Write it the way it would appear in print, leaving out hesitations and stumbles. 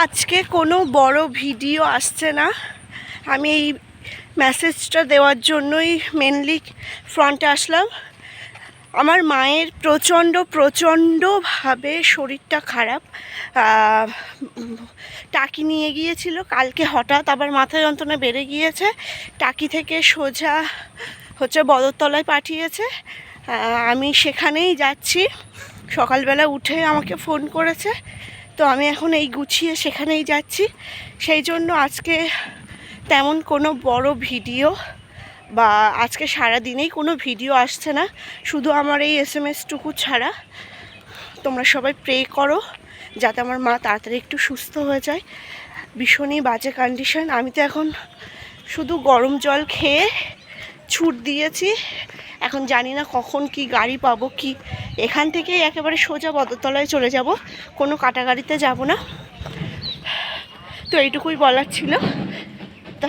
আজকে কোনো বড় ভিডিও আসছে না। আমি এই মেসেজটা দেওয়ার জন্যই মেনলি ফ্রন্টে আসলাম। আমার মায়ের প্রচণ্ডভাবে শরীরটা খারাপ। টাকি নিয়ে গিয়েছিল কালকে, হঠাৎ আবার মাথা যন্ত্রণা বেড়ে গিয়েছে। টাকি থেকে সোজা বদরতলায় পাঠিয়েছে। আমি সেখানেই যাচ্ছি। সকালবেলা উঠে আমাকে ফোন করেছে, তো আমি এখন এই গুছিয়ে সেখানেই যাচ্ছি। সেই জন্য আজকে তেমন কোনো বড় ভিডিও বা আজকে সারা দিনেই কোনো ভিডিও আসছে না, শুধু আমার এই SMS-টুকু ছাড়া। তোমরা সবাই প্রে করো যাতে আমার মা তাড়াতাড়ি একটু সুস্থ হয়ে যায়। ভীষণই বাজে কন্ডিশন। আমি তো এখন শুধু গরম জল খেয়ে ছুট দিয়েছি। এখন জানি না কখন কি গাড়ি পাবো। কি এখান থেকেই একেবারে সোজা বদরতলায় চলে যাব, কোনো কাটা গাড়িতে যাব না। তো এইটুকুই বলার ছিল। তা